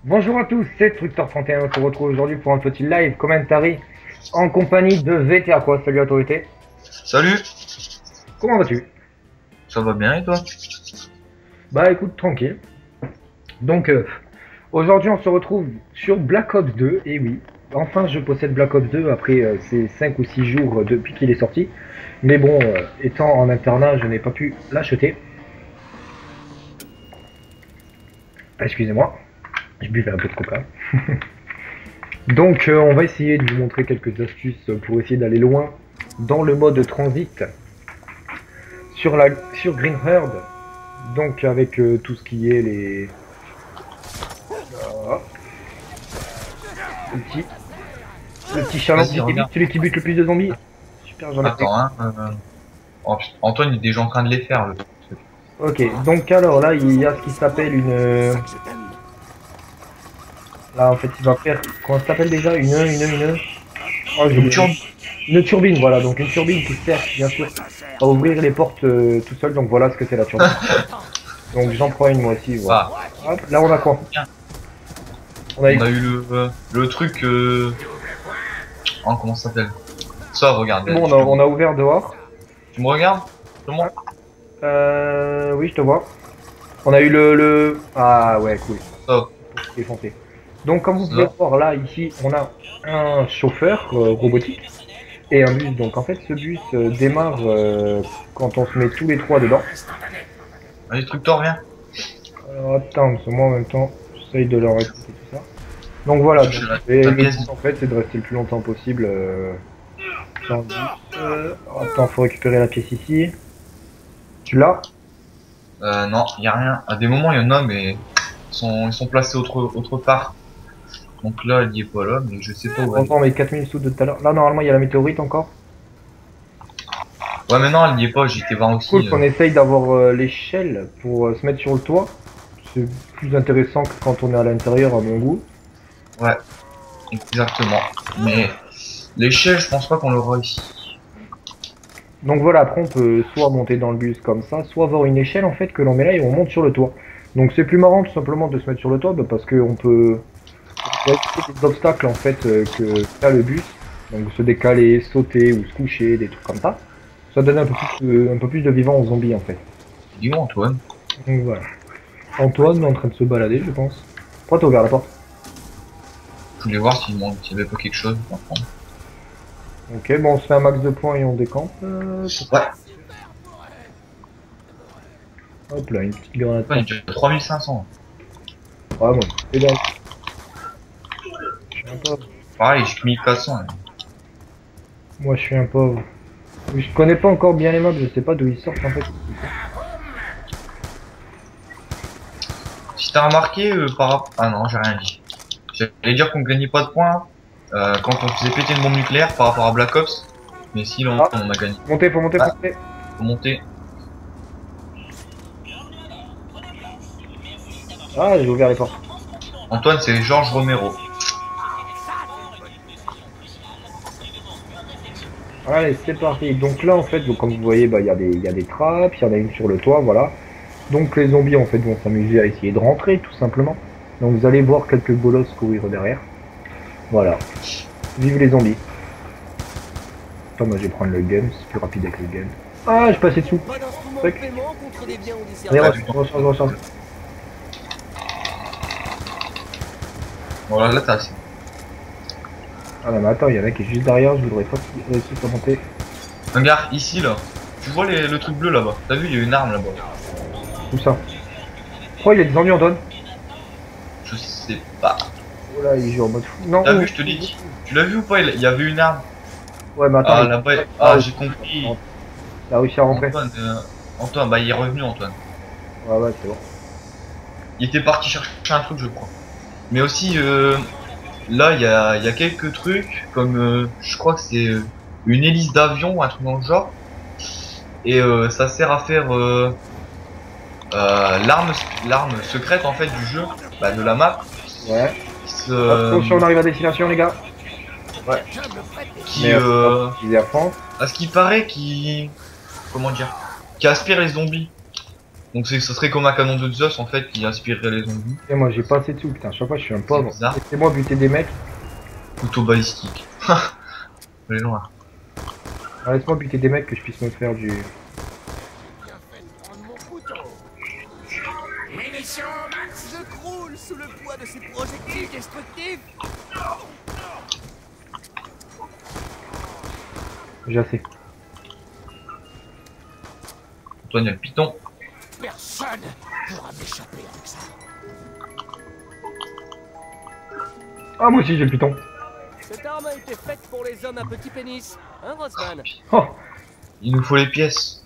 Bonjour à tous, c'est Tructor31. On se retrouve aujourd'hui pour un petit live commentary en compagnie de VT à quoi. Salut autorité. Salut, Comment vas-tu? ça va bien et toi? Bah écoute, tranquille. Donc aujourd'hui on se retrouve sur Black Ops 2. Et oui, enfin je possède Black Ops 2 après ces 5 ou 6 jours depuis qu'il est sorti. Mais bon, étant en internat, je n'ai pas pu l'acheter. Excusez-moi, je buvais un peu de coca. Donc on va essayer de vous montrer quelques astuces pour essayer d'aller loin dans le mode transit sur Green Herd. Donc avec tout ce qui est les ah, le petit challenge Vas-y, regarde. celui qui bute le plus de zombies. Super, j'en ai pris. Attends, hein. Oh, putain, Antoine il est déjà en train de les faire, le truc. Ok, donc alors là il y a ce qui s'appelle une là en fait il va faire comment ça s'appelle déjà une oh, j'ai oublié. Une turbine, voilà, donc une turbine qui sert bien sûr à ouvrir les portes tout seul, donc voilà ce que c'est la turbine. Donc j'en prends une moi aussi, voilà. Ah, Hop, là on a quoi? on a eu le truc. Oh, comment ça s'appelle? Ça, regarde. Bon, on a ouvert dehors. Tu me regardes? Tout le monde? Oui, je te vois. On a eu ah ouais, cool. Oh, C'est foncé. Donc comme vous pouvez voir là, ici, on a un chauffeur robotique et un bus. Donc en fait, ce bus démarre quand on se met tous les trois dedans. allez, Tructor, viens. Alors attends, parce que moi en même temps, j'essaye de leur expliquer tout ça. Donc voilà, donc, et le but en fait, c'est de rester le plus longtemps possible dans le bus. Attends, faut récupérer la pièce ici. Tu l'as? Non, y a rien. À des moments, il y en a, mais ils sont placés autre part. Donc là, il y est pas là, mais je sais pas où elle est. On met 4000 sous de tout à l'heure. Là, normalement, il y a la météorite encore. Ouais, mais non, elle y est pas, j'ai été voir aussi. Cool qu'on essaye d'avoir l'échelle pour se mettre sur le toit. C'est plus intéressant que quand on est à l'intérieur, à mon goût. Ouais, exactement. Mais l'échelle, je pense pas qu'on l'aura ici. Donc voilà, après on peut soit monter dans le bus comme ça, soit avoir une échelle en fait que l'on met là et on monte sur le toit. Donc c'est plus marrant tout simplement de se mettre sur le toit parce qu'on peut éviter des obstacles en fait que qu'a le bus. Donc se décaler, sauter ou se coucher, des trucs comme ça. Ça donne un peu plus de vivant aux zombies en fait. Dis-moi, Antoine. Donc voilà. Antoine est en train de se balader je pense. Pourquoi t'as ouvert la porte? Je voulais voir s'il y avait pas quelque chose à prendre. Ok, bon on se fait un max de points et on décampe. Ouais. Hop là, une petite grenade. Ouais, il y a 3500. Ah bon, c'est bien. Je suis un pauvre. Pareil, j'ai 1400. Hein. Moi je suis un pauvre. Je connais pas encore bien les mobs, je sais pas d'où ils sortent en fait. Si t'as remarqué par rapport... Ah non, j'ai rien dit. J'allais dire qu'on gagnait pas de points quand on faisait péter une bombe nucléaire par rapport à Black Ops. Mais si, là, on a gagné. Montez, faut monter, faut monter. Faut monter. Ah, j'ai ouvert les portes. Antoine, c'est Georges Romero. Allez, c'est parti. Donc là, en fait, donc, comme vous voyez, bah, y a des trappes, il y en a une sur le toit, voilà. Donc les zombies, en fait, vont s'amuser à essayer de rentrer, tout simplement. Donc vous allez voir quelques bolosses courir derrière. Voilà. Vive les zombies. Attends, moi je vais prendre le gun, c'est plus rapide avec le gun. Ah, je passais dessous. Allez, recharge. Voilà, là, t'as assez. Ah non, mais attends, il y en a qui est juste derrière, je voudrais pas qu'il réussisse à monter. Regarde, ici, là. Tu vois le truc bleu là-bas. T'as vu, il y a une arme là-bas. Où ça? Oh, il y a des zombies, Antoine. Je sais pas. Oh là, il joue en mode fou. Non, T'as vu, je te dis. Tu l'as vu ou pas? Il y avait une arme. Ouais, mais attends. Ah, là-bas. Ah, j'ai compris. Il a réussi à rentrer. Antoine, bah il est revenu, Antoine. Ouais, c'est bon. Il était parti chercher un truc, je crois. Mais aussi, là, il y a quelques trucs, comme je crois que c'est une hélice d'avion ou un truc dans le genre. Et ça sert à faire l'arme secrète en fait du jeu, bah, de la map. Ouais. Attention, on arrive à destination, les gars. Ouais. Qui, il est à fond. à ce qui paraît, comment dire, qui aspire les zombies. Donc ça serait comme un canon de Zeus en fait qui inspirerait les zombies. Et moi j'ai pas assez de sous, putain, chaque fois je suis un pauvre. bizarre. Laissez-moi buter des mecs. Couteau balistique. Les gens là. Ah, laisse-moi buter des mecs que je puisse me faire du... Munitions max, je croule sous le poids de ces projectiles destructifs. J'ai assez. Antoine, il y a le piton. Personne pourra m'échapper avec ça. Ah moi aussi j'ai le piton. Cette arme a été faite pour les hommes à petit pénis, hein Rossman? Oh. Il nous faut les pièces.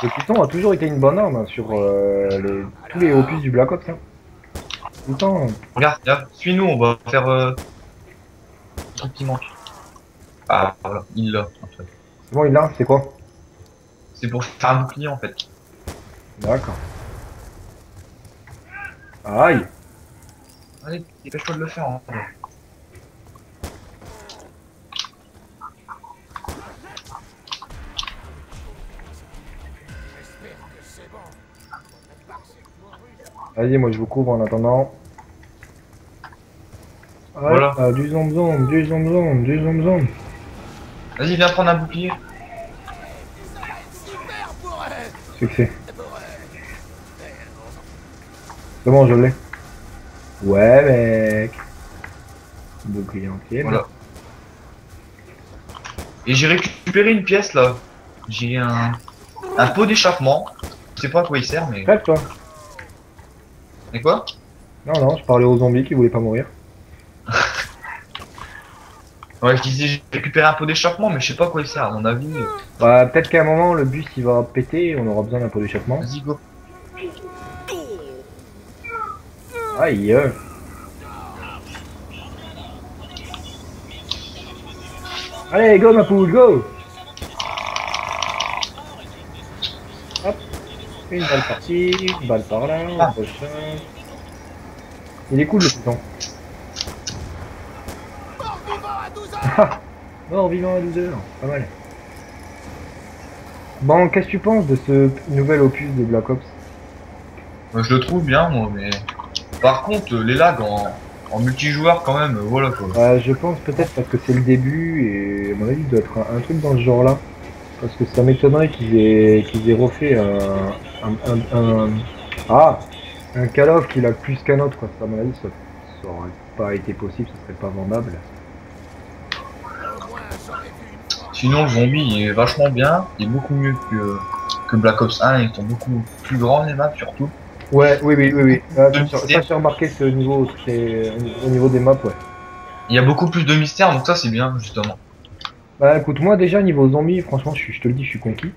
Le piton a toujours été une bonne arme hein, sur tous les opus du Black Ops. Hein. Tout le temps. Regarde, suis-nous, on va faire le truc qui manque. Ah voilà, il l'a en fait. C'est bon, il l'a, c'est quoi? C'est pour faire un bouclier en fait. D'accord. Aïe. Allez, dépêche-toi de le faire. Hein. Vas-y, moi je vous couvre en attendant. Ouais, Voilà. ah, du zombie, du zombie. Vas-y, viens prendre un bouclier. Super pour eux. Succès. C'est bon, je l'ai. Ouais, mec. Bouclier entier. Voilà. Et j'ai récupéré une pièce là. J'ai un pot d'échappement. Je sais pas à quoi il sert, mais. Crève, toi. Et quoi? Non, je parlais aux zombies qui voulaient pas mourir. Ouais, je disais j'ai récupéré un pot d'échappement, mais je sais pas à quoi il sert. À mon avis. Bah, peut-être qu'à un moment, le bus il va péter et on aura besoin d'un pot d'échappement. Vas-y, go. Aïe. Allez, go ma poule, go. Hop. Une balle par-ci, une balle par-là, Ah. on recharge. Il est cool le piton. Mort vivant à 12 heures. Mort vivant à 12 heures, pas mal. Bon, qu'est-ce que tu penses de ce nouvel opus de Black Ops? Moi, je le trouve bien, moi, mais. Par contre, les lags en multijoueur, quand même, voilà quoi. Je pense peut-être parce que c'est le début et à mon avis il doit être un truc dans ce genre-là. Parce que ça m'étonnerait qu'ils aient refait un Call of qui lag plus qu'un autre quoi. Ça, à mon avis ça aurait pas été possible, ça serait pas vendable. Au moins j'aurais vu une fois. Sinon, le zombie, il est vachement bien. Il est beaucoup mieux que Black Ops 1. Ils sont beaucoup plus grands, les maps, surtout. Ouais, oui. Ça mystère. j'ai remarqué ce niveau, c'est au niveau des maps, ouais. Il y a beaucoup plus de mystère, donc ça, c'est bien, justement. Bah écoute, moi déjà niveau zombie, franchement je te le dis, je suis conquis.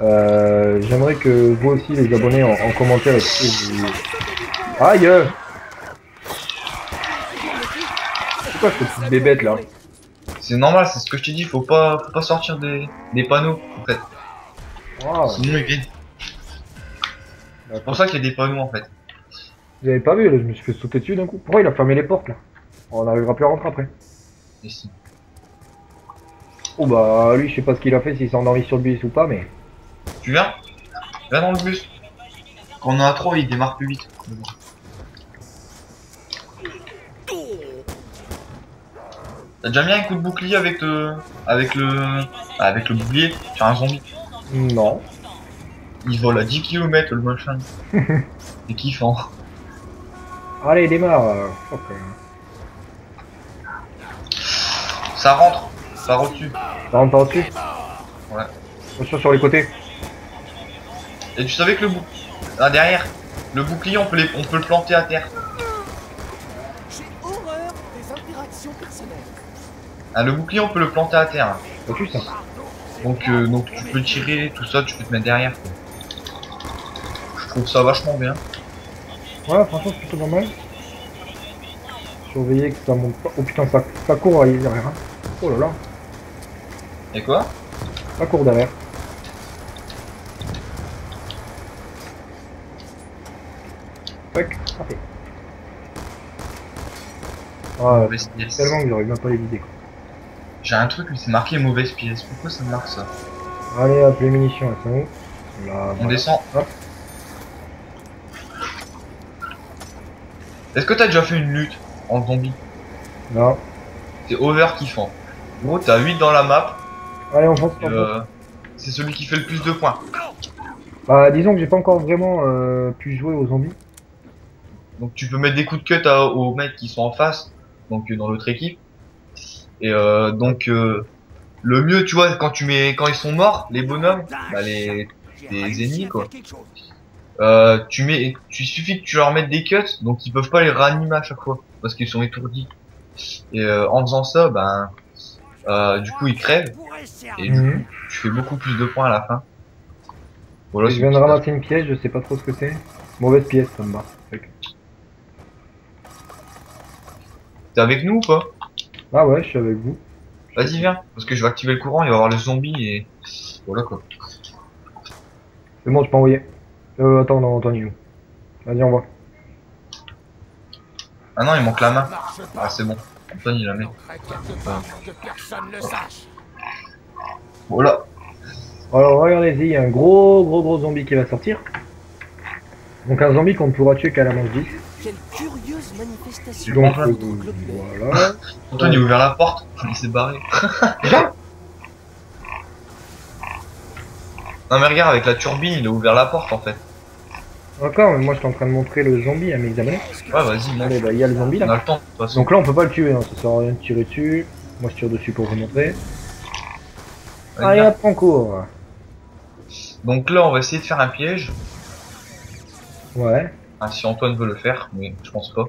J'aimerais que vous aussi les abonnés en commentaire Aïe. C'est quoi cette petite bébête là? C'est normal, c'est ce que je t'ai dit. Faut pas sortir des panneaux, en fait. Wow. Sinon, ils viennent. C'est pour ça qu'il y a des panneaux, en fait. Vous avez pas vu, là, je me suis fait sauter dessus d'un coup. Pourquoi il a fermé les portes là? On n'arrivera plus à rentrer après. Ici. Oh bah lui je sais pas ce qu'il a fait, s'il s'est endormi sur le bus ou pas mais... Tu viens? Viens dans le bus. Quand on en a trop, il démarre plus vite. T'as déjà mis un coup de bouclier avec le bouclier sur un zombie? Non. Il vole à 10 km le machin. C'est kiffant. Allez démarre. Fuck. Ça rentre, ça au-dessus. Ça rentre par dessus? Ouais. Attention sur les côtés. Et tu savais que derrière, le bouclier on peut le planter à terre. J'ai horreur des interactions personnelles. Ah, le bouclier on peut le planter à terre. T'as-tu ça? Donc tu peux tirer, tout ça, tu peux te mettre derrière. Quoi. Je trouve ça vachement bien. Ouais franchement c'est plutôt pas mal. Surveiller que ça monte pas. Oh putain ça court à derrière. Hein. Oh là là. Et quoi? Ça court derrière. Tac, parfait. Ah, Yes. tellement que j'aurais bien pas les vider quoi. J'ai un truc où c'est marqué mauvaise pièce. Pourquoi ça marque ça? Allez hop, les munitions, elles sont où? Là, On voilà. descend. Hop. Est-ce que t'as déjà fait une lutte en zombie? Là. C'est over kiffant. En gros, t'as 8 dans la map. Allez, on fonce. Et, c'est celui qui fait le plus de points. Bah, disons que j'ai pas encore vraiment pu jouer aux zombies. Donc tu peux mettre des coups de cut aux mecs qui sont en face, donc dans l'autre équipe. Et le mieux, tu vois, quand ils sont morts, les bonhommes, bah les ennemis quoi. Il suffit que tu leur mettes des cuts, donc ils peuvent pas les réanimer à chaque fois parce qu'ils sont étourdis. Et en faisant ça, ben du coup ils crèvent et du coup tu fais beaucoup plus de points à la fin. Voilà, Je viens de ramasser une pièce, je sais pas trop ce que c'est. Mauvaise pièce, ça me bat. T'es avec nous ou pas? Ah ouais, je suis avec vous. Vas-y viens, parce que je vais activer le courant, il va y avoir le zombie et voilà quoi. C'est bon, je peux envoyer. Attends, non, Anthony, où? Vas-y, on voit. Ah non, il manque la main. Ah c'est bon, Antoine il la met. Voilà. Alors, regardez-y, il y a un gros zombie qui va sortir. Donc un zombie qu'on ne pourra tuer qu'à la manche 10. Quelle curieuse manifestation. Donc, d'électroglobulaire. voilà. Antoine il a ouvert la porte, il s'est barré. Déjà? Non mais regarde, avec la turbine, il a ouvert la porte en fait. Encore, mais moi je suis en train de montrer le zombie à mes abonnés. Ouais, vas-y, monte. Allez, bah il y a le zombie On a là. le temps de toute façon. Donc là on peut pas le tuer, hein. Ça sert à rien de tirer dessus. Moi je tire dessus pour vous montrer. Vas-y, Allez viens. hop, on court. Donc là, on va essayer de faire un piège. Ouais. Ah, si Antoine veut le faire, mais je pense pas.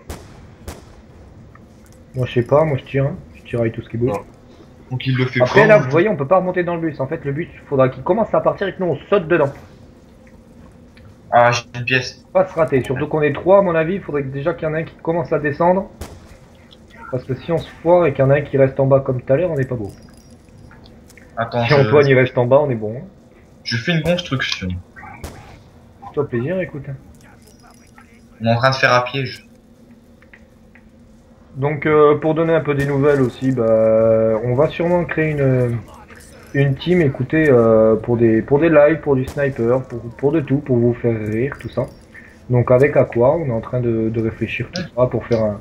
Moi je sais pas, moi je tire. Hein. Je tire avec tout ce qui bouge. Ouais. Donc il le fait Après pas. là, vous voyez, on peut pas remonter dans le bus. En fait, le bus, il faudra qu'il commence à partir et que nous on saute dedans. Ah, j'ai une pièce. Pas se rater. Surtout qu'on est trois, à mon avis, il faudrait que déjà qu'il y en ait un qui commence à descendre. Parce que si on se foire et qu'il y en a un qui reste en bas comme tout à l'heure, on n'est pas beau. Attends, Si Antoine il reste en bas, on est bon. je fais une construction. Toi plaisir, écoute. On est en train de faire un piège. Donc pour donner un peu des nouvelles aussi, bah, on va sûrement créer une team, écoutez, pour des lives, pour du sniper, pour de tout, pour vous faire rire, tout ça. Donc avec Aqua, on est en train de réfléchir tout ça pour faire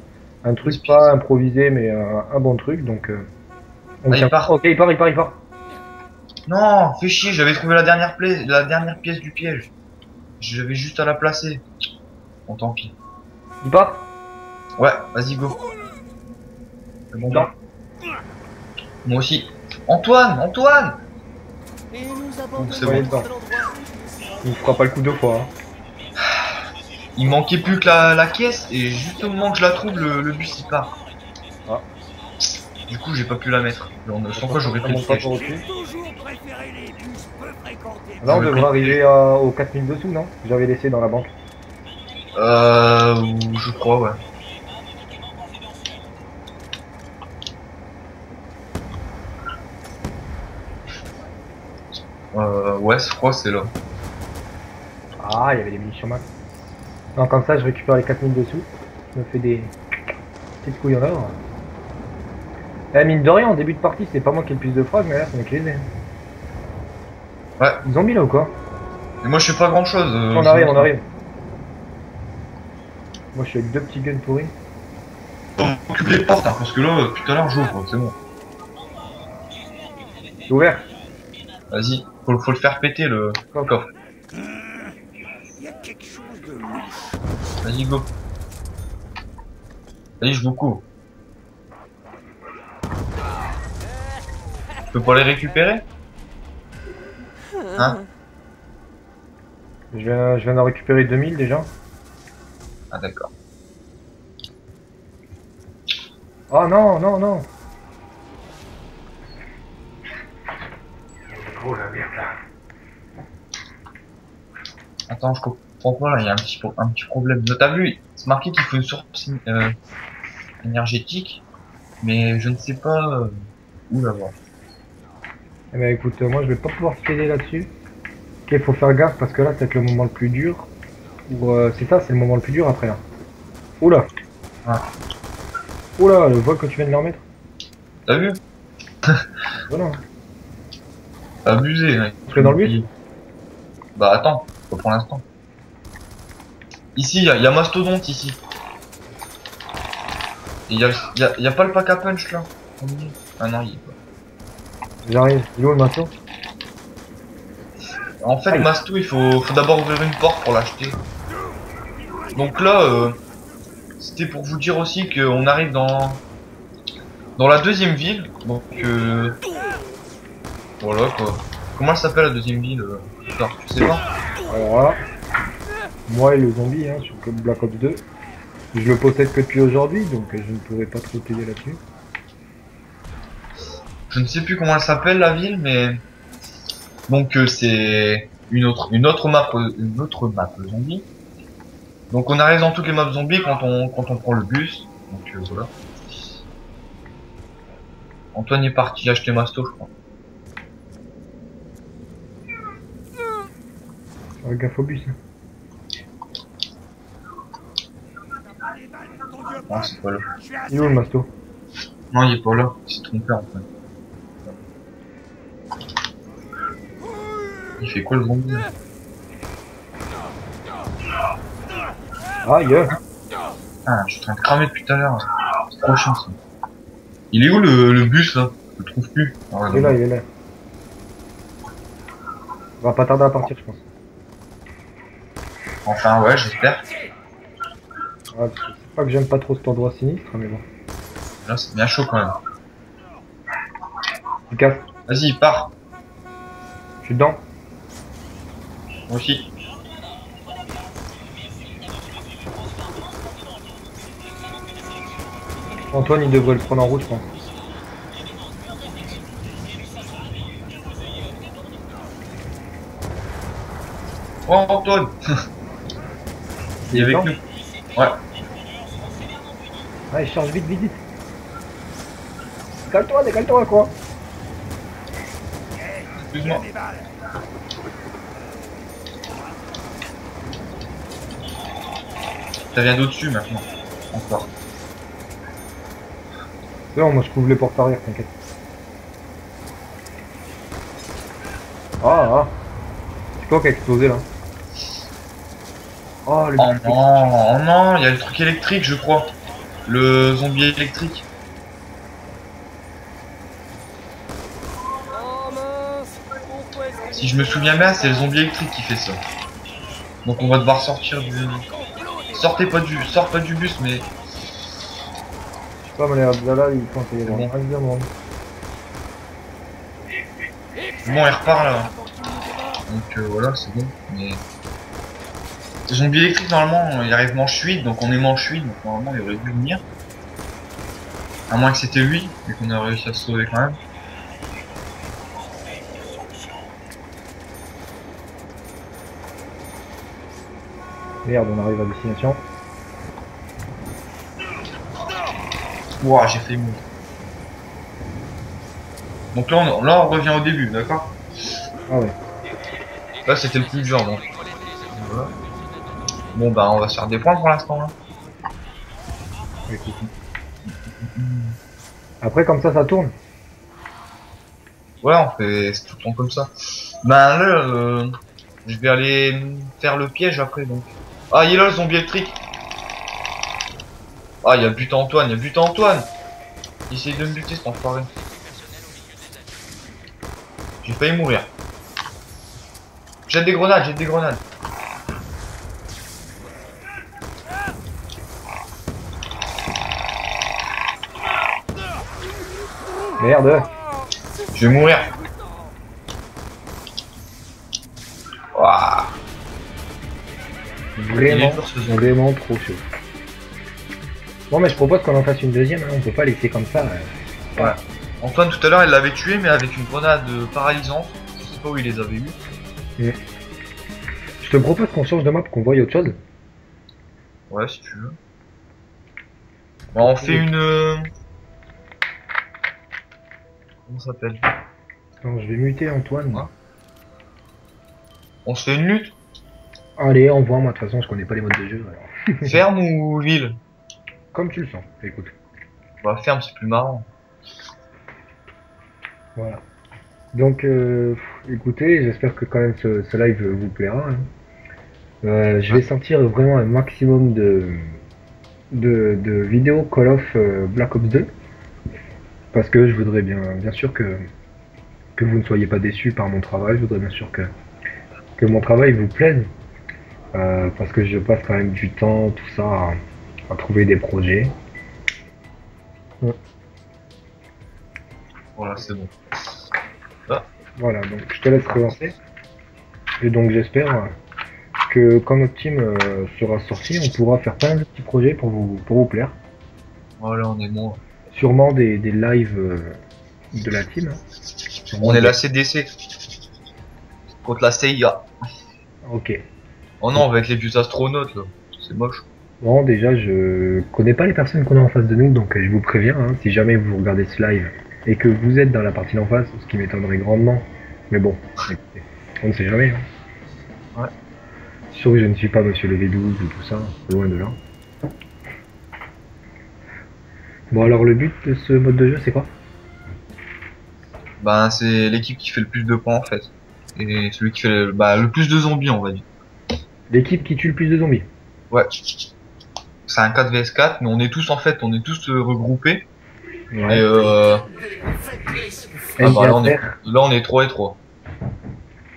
un truc pas improvisé mais un bon truc. Donc Ah, il part. ok, il part. Non, fais chier, j'avais trouvé la dernière pièce du piège. J'avais juste à la placer. Bon, tant pis. Il part. Ouais, vas-y, go. C'est bon, Non. Moi aussi. Antoine! Et nous abandonnons c'est bon. l'endroit. Il ne fera pas le coup deux fois. Hein. Il manquait plus que la caisse, et juste au moment que je la trouve, le bus il part. Ah. Du coup, j'ai pas pu la mettre. Sans quoi j'aurais Ça pris le monte pas piège. par au-dessus. Toujours préféré les bus peu fréquentés. Là on Ouais, devrait oui. arriver aux 4000 dessous, non? J'avais laissé dans la banque. Je crois, ouais. Ouais, je crois que c'est là. Ah, il y avait des munitions max. Non, comme ça, je récupère les 4000 dessous. Je me fais des petites couilles en or. Eh, mine de rien, en début de partie, c'est pas moi qui ai le plus de frags, mais là, c'est mes les Ouais. Zombie là ou quoi? Et moi, je fais pas grand chose. On arrive. Moi, je suis avec deux petits guns pourris. Occupe les portes, hein, parce que là, tout à l'heure, j'ouvre, c'est bon. C'est ouvert. Vas-y, faut le faire péter le coffre. Il y a quelque chose de louche. Vas-y, go. Vas-y, je vous couvre. Je peux pas les récupérer? Hein? Je viens d'en récupérer 2000 déjà. Ah, d'accord. Oh non. Oh la merde là. Attends, je comprends pas, là, il y a un petit problème. T'as vu, c'est marqué qu'il faut une source énergétique, mais je ne sais pas où l'avoir. Eh ben écoute, moi je vais pas pouvoir t'aider là-dessus. Ok, faut faire gaffe parce que là, c'est peut-être le moment le plus dur. Ou c'est ça, c'est le moment le plus dur après là. Oula. Ah. Oula, le vol que tu viens de leur mettre. T'as vu? Voilà. Abusé, mec. On serait dans le bus? Bah attends, pas pour l'instant. Ici, y a Mastodonte ici. Et y a pas le pack à punch là. Ah non, il est pas. J'arrive. Il est où le matos? En fait, Aïe. Masto, il faut d'abord ouvrir une porte pour l'acheter. Donc là, c'était pour vous dire aussi qu'on arrive dans la deuxième ville. Donc voilà quoi. Comment elle s'appelle la deuxième ville putain, tu sais pas? Alors là, moi et le zombie hein, sur Black Ops 2, je le possède que depuis aujourd'hui, donc je ne pourrais pas trop t'aider là-dessus. Je ne sais plus comment elle s'appelle la ville, mais donc c'est une autre map zombie. Donc on arrive dans toutes les maps zombies quand on prend le bus. Donc voilà. Antoine est parti acheter Masto, je crois. Avec gaffe au bus. Hein. Non, c'est pas là. Il est où le masto? Non, il est pas là. Il s'est trompé en fait. Il fait quoi le zombie là? Aïe! Ah, je suis en train de cramer depuis tout à l'heure. C'est trop chiant ça. Il est où le bus là? Je le trouve plus. Ah, Il est là, il est là. On va pas tarder à partir, je pense. Enfin, ouais, j'espère. Ah, c'est pas que j'aime pas trop cet endroit sinistre, mais bon. Là, c'est bien chaud quand même. Il casse. Vas-y, pars. Je suis dedans. Moi aussi. Antoine, il devrait le prendre en route, je pense. Oh, Antoine. Il est avec dedans? nous. Ouais. Ah, il charge vite, vite, vite. Décale-toi, quoi. Excuse-moi. Ça vient d'au-dessus maintenant. Encore. C'est bon, moi je couvre les portes arrière, t'inquiète. Ah. C'est quoi qui a explosé là? Oh, le Oh non, oh non, il y a le truc électrique, je crois. Le zombie électrique. Oh mince, pourquoi est-ce que Si je me souviens bien, c'est le zombie électrique qui fait ça. Donc on va devoir sortir du... Sors pas du bus, mais... Je sais pas, mais les Abdallah, ils sont y Bon. avoir évidemment. Bon, il repart là. Donc voilà, c'est bon. Mais... Le zombie électrique, normalement, il arrive manche 8, donc on est manche 8, donc normalement il aurait dû venir. À moins que c'était lui, et qu'on a réussi à se sauver quand même. Merde, on arrive à destination. Ouah, j'ai fait mourir. Donc là on revient au début, d'accord? Ah ouais. Là c'était le plus dur, donc. Voilà. Bon bah on va se faire des points pour l'instant là. Écoute. Après, comme ça tourne. Ouais, on fait c'est tout le temps comme ça. Ben là, je vais aller faire le piège après donc. Ah, il est là le zombie électrique. Ah, il y a but à Antoine, il y a but à Antoine. Il essaye de me buter cet enfoiré. J'ai failli mourir. Jette des grenades, jette des grenades. Merde. Je vais mourir. Ouah. Il est fort, ce zombie. Vraiment trop chaud. Bon, mais je propose qu'on en fasse une deuxième, hein. On peut pas laisser comme ça. Ouais. Antoine tout à l'heure il l'avait tué mais avec une grenade paralysante. Je sais pas où il les avait eu. Je te propose qu'on change de map, qu'on voie autre chose. Ouais si tu veux. Bon, on fait une... Comment ça s'appelle? Attends, je vais muter Antoine. Ouais. On se fait une lutte? Allez, envoie, moi de toute façon je connais pas les modes de jeu. Alors. Ferme ou ville? Comme tu le sens, écoute. Bah ferme c'est plus marrant. Voilà. Donc, écoutez, j'espère que quand même ce live vous plaira, hein. Je vais sortir vraiment un maximum de vidéos Call of Black Ops 2 parce que je voudrais bien sûr que vous ne soyez pas déçus par mon travail. Je voudrais bien sûr que mon travail vous plaise parce que je passe quand même du temps, tout ça, à trouver des projets. Voilà, c'est bon. Voilà, donc je te laisse relancer. Et donc j'espère que quand notre team sera sorti, on pourra faire plein de petits projets pour vous plaire. Voilà, on est bon. Sûrement des lives de la team, hein. Sûrement On est des- la CDC. Contre la CIA. Ok. Oh non, avec les vieux astronautes, là. C'est moche. Bon, déjà, je connais pas les personnes qu'on a en face de nous, donc je vous préviens, hein, si jamais vous regardez ce live et que vous êtes dans la partie d'en face, ce qui m'étonnerait grandement. Mais bon, écoutez, on ne sait jamais, hein. Ouais. Sûr que je ne suis pas Monsieur le V12 ou tout ça, loin de là. Bon, alors le but de ce mode de jeu, c'est quoi? Ben, c'est l'équipe qui fait le plus de points, en fait. Et celui qui fait le plus de zombies, on va dire. L'équipe qui tue le plus de zombies. Ouais. C'est un 4 vs 4, mais on est tous, en fait, regroupés. Ouais. Et ah bah, là, on est 3 et 3.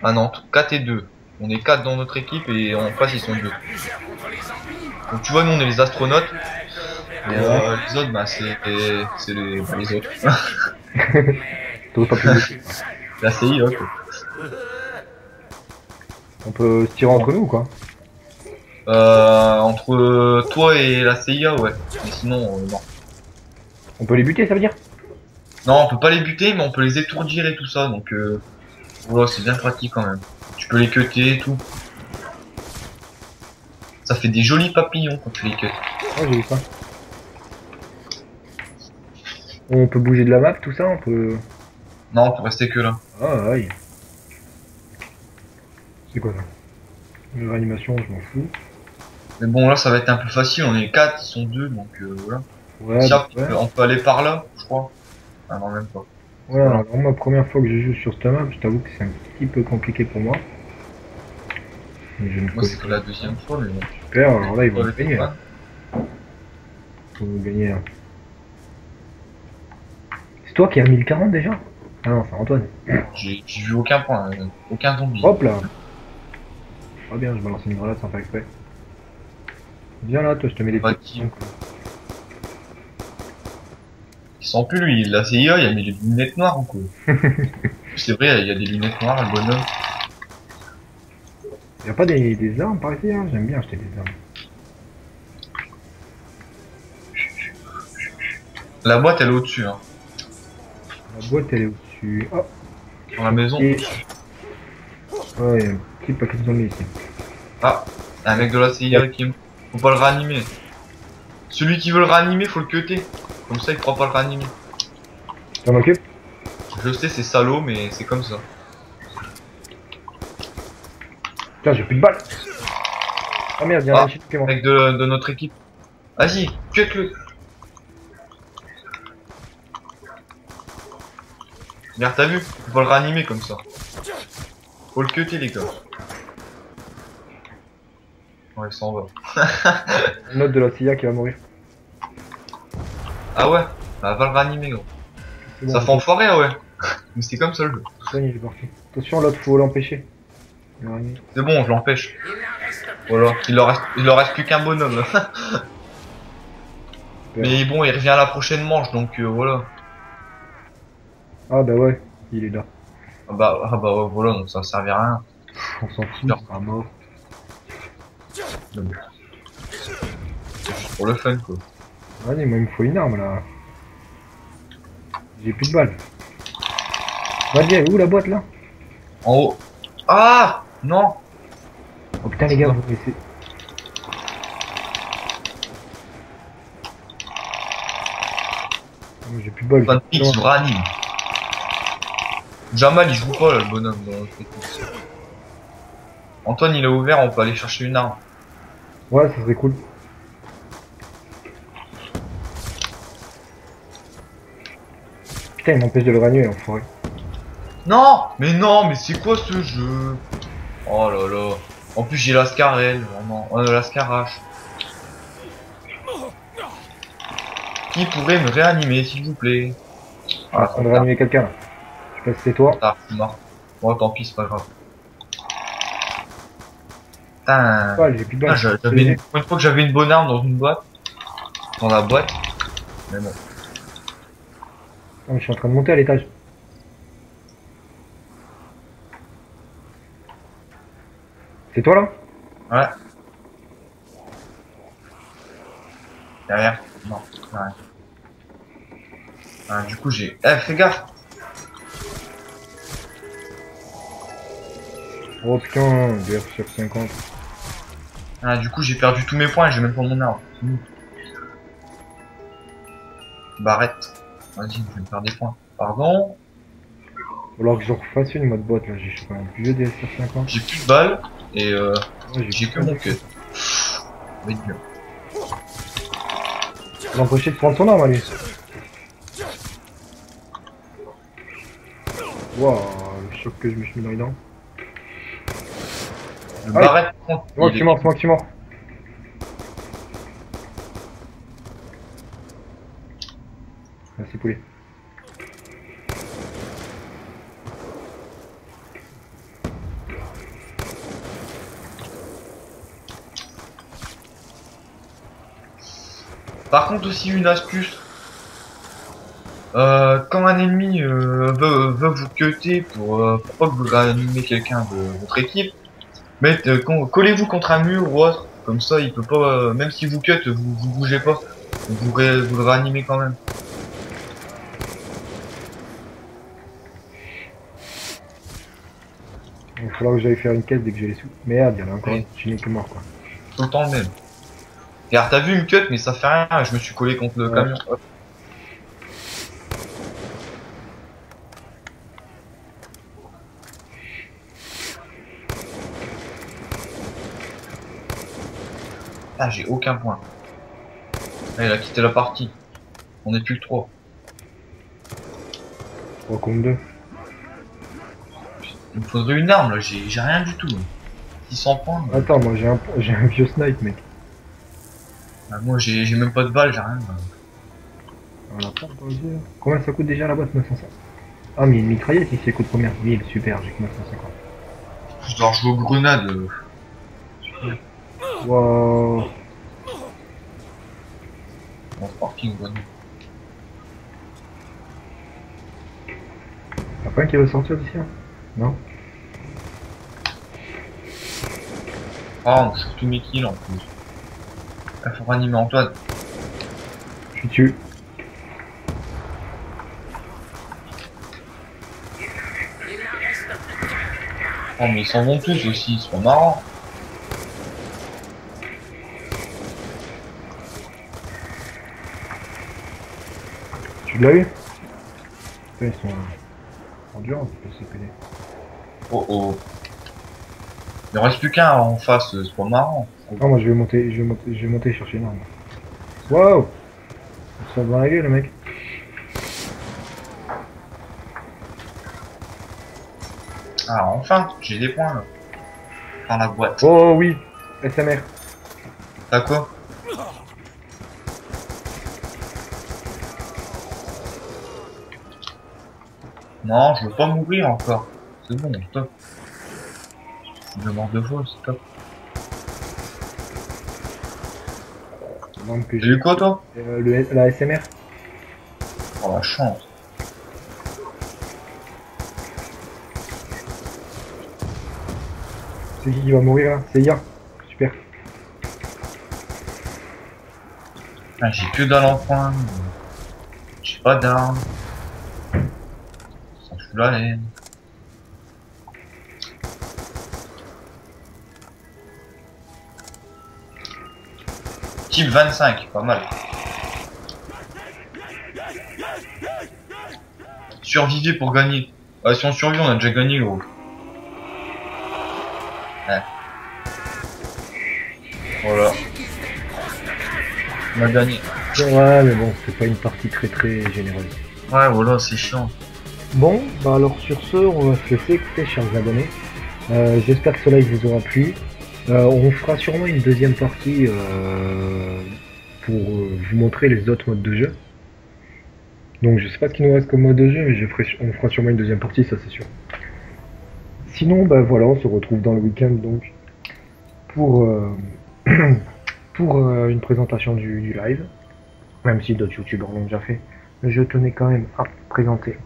Ah non, 4 et 2. On est 4 dans notre équipe et en face, ils sont 2. Donc, tu vois, nous, on est les astronautes. Et les autres, bah, c'est les autres. T'aurais pas pu le dire. La CIA, quoi. On peut se tirer entre nous, quoi. Entre toi et la CIA, ouais. Mais sinon, non. On peut les buter, ça veut dire? Non, on peut pas les buter, mais on peut les étourdir et tout ça, donc voilà, c'est bien pratique quand même. Tu peux les cutter et tout. Ça fait des jolis papillons quand tu les cuts. Ouais, j'ai vu ça. On peut bouger de la map, tout ça, on peut... Non, on peut rester que là. Ah, aïe. C'est quoi ça? Une réanimation, je m'en fous. Mais bon, là, ça va être un peu facile, on est 4, ils sont 2, donc voilà. Ouais, Tiens, ouais. on peut aller par là, je crois. Ah non, même pas. Ouais, alors moi, première fois que je joue sur cette map, je t'avoue que c'est un petit peu compliqué pour moi. Mais je ne Moi, connais c'est que la deuxième fois, mais bon. super, alors là, ils vont Avec gagner. les Là. Ils vont gagner là. C'est toi qui as 1040 déjà? Ah non, c'est Antoine. J'ai vu aucun point, aucun zombie. Hop là. Ah bien, je balance une grenade sans faire exprès. Viens là, toi, je te mets des Pas petits. qui. Il sent plus lui, la CIA, il a mis des lunettes noires ou quoi? C'est vrai, il y a des lunettes noires, le bonhomme. Y'a pas des armes par ici, hein? J'aime bien acheter des armes. La boîte, elle est au-dessus, hein. La boîte, elle est au-dessus. Oh, Dans la maison. et... Oh, y'a un petit paquet de zombies ici. Ah, un mec de la CIA qui... Faut pas le réanimer. Celui qui veut le réanimer, faut le cutter. Comme ça, il pourra pas le réanimer. T'en occupes? Je sais, c'est salaud, mais c'est comme ça. Putain, j'ai plus de balles. Ah merde, y'a un shit qui est mort. Mec de notre équipe. Vas-y, cut-le. Regarde, t'as vu? Faut pas le réanimer comme ça. Faut le cutter, les gars. Ouais, il s'en va. Une note de la CIA qui va mourir. Ah ouais? Bah, va le réanimer, gros. C'est bon, Ça fait enfoiré, ouais. Mais c'est comme ça le jeu. Antoine, il est parti. Attention, l'autre, faut l'empêcher. Il va arriver. C'est bon, je l'empêche. Voilà, il leur reste plus qu'un bonhomme. Mais bon, il revient à la prochaine manche, donc voilà. Ah bah ouais, il est là. Ah bah ouais, voilà, donc ça servait à rien. On s'en fout, il sera mort. C'est juste pour le fun, quoi. Vas-y, moi il me faut une arme là. J'ai plus de balles. Vas-y, elle est où la boîte là? En haut. Ah non. Oh putain les gars, vous laissez. Oh, j'ai plus de balles. Fan Pix se réanime. Jamal il joue pas là, le bonhomme dans notre équipe. Antoine il est ouvert, on peut aller chercher une arme. Ouais, ça serait cool. Putain, il m'empêche de le ranimer, l'enfoiré. Non, mais c'est quoi ce jeu? Oh là là. En plus j'ai l'Ascarel, vraiment. L'Ascarache. Qui pourrait me réanimer, s'il vous plaît? Ah, on devrait animer quelqu'un là. Je sais pas si c'est toi. Ah, c'est mort. Bon, tant pis, c'est pas grave. Putain. Ouais, j'ai plus de balles. Une fois que j'avais une bonne arme dans une boîte. Dans la boîte. Mais bon. Ah, mais je suis en train de monter à l'étage. C'est toi là? Ouais. Derrière. Non. Ouais. Ah, du coup j'ai... Eh, fais gaffe. Oh putain, VR sur 50. Ah, du coup j'ai perdu tous mes points et j'ai même pas mon arme. Barrette. Vas-y, je vais me faire des points. Pardon. Alors que je refasse une mode boîte là, j'ai chopé un vieux DSR 50. J'ai plus de balles et Ouais, j'ai que mon queue. Oui, bien. L'empêcher de prendre son arme à lui. Waouh, le choc que je me suis mis dans les dents. Le Ah, barrette. c'est moi que tu mords, c'est moi que tu mords. Merci poulet. Par contre aussi une astuce. Quand un ennemi veut vous cutter pour pas que vous réanimez quelqu'un de votre équipe, collez-vous contre un mur ou autre, comme ça il peut pas, même si vous cut, vous bougez pas, vous le réanimez quand même. Il va falloir que j'aille faire une caisse dès que j'ai les sous. Merde, il y en a encore Oui. un. Je n'ai que mort quoi. Tout le temps le même. Regarde, t'as vu une cut mais ça fait rien, je me suis collé contre le Ouais. camion. Hop. Ah, j'ai aucun point. Ah, il a quitté la partie. On est plus que 3. 3 contre 2. Il me faudrait une arme là, j'ai rien du tout. 600 points. Attends, moi j'ai un vieux snipe mec. Ah, moi j'ai même pas de balles, j'ai rien. On l'a pas posé. Combien ça coûte déjà la boîte? 950. Ah mais une mitraillette ici, ça coûte combien? 1000, super, j'ai que 950. Je dois rejouer aux grenades. Wow. Bon, parking grenade. Y'a pas un qui veut sortir d'ici hein? Non? Ah, on chope tous mes kills en plus. Il faut ranimer Antoine. Je suis dessus. Oh mais ils s'en vont tous aussi, ils sont marrants. Tu l'as eu? Putain, ils sont endurants, ces CPD. Oh oh. Il en reste plus qu'un en face, c'est pas marrant. Ah moi je vais monter chercher une arme. Wow! Il se dans la gueule le mec. Ah enfin, j'ai des points là. Dans la boîte. Oh oui! SMR. T'as quoi? Non, je veux pas mourir encore. C'est bon, stop. Je mort deux fois, c'est top. L'arme que T'as j'ai. eu quoi toi? La SMR. Oh la chance. C'est qui va mourir là? C'est Ia. Super. Ah, j'ai que dalle en poing. J'ai pas d'armes. Ça fout la haine. Type 25, pas mal. Survivez pour gagner. Si on survit, on a déjà gagné, gros. Ouais. Voilà. On a gagné. Ouais mais bon, c'est pas une partie très généreuse. Ouais, voilà, c'est chiant. Bon, bah alors sur ce, on va se laisser écouter, chers abonnés. J'espère que ce live vous aura plu. On fera sûrement une deuxième partie pour vous montrer les autres modes de jeu. Donc je sais pas ce qu'il nous reste comme mode de jeu, mais on fera sûrement une deuxième partie, ça c'est sûr. Sinon, bah voilà, on se retrouve dans le week-end donc pour, pour une présentation du live. Même si d'autres youtubeurs l'ont déjà fait. Je tenais quand même à présenter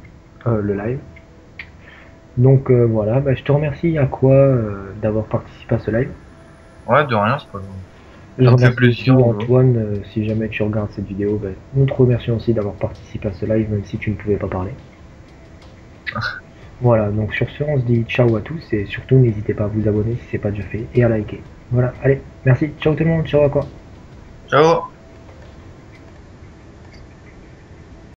le live. Donc voilà, bah, je te remercie à quoi d'avoir participé à ce live. Ouais, de rien, c'est pas grave. Je Ça me fait remercie plaisir, aussi ouais. Antoine, si jamais tu regardes cette vidéo, bah, nous te remercions aussi d'avoir participé à ce live, même si tu ne pouvais pas parler. Voilà, donc sur ce, on se dit ciao à tous, et surtout n'hésitez pas à vous abonner si c'est pas déjà fait, et à liker. Voilà, allez, merci, ciao tout le monde, ciao à quoi. Ciao.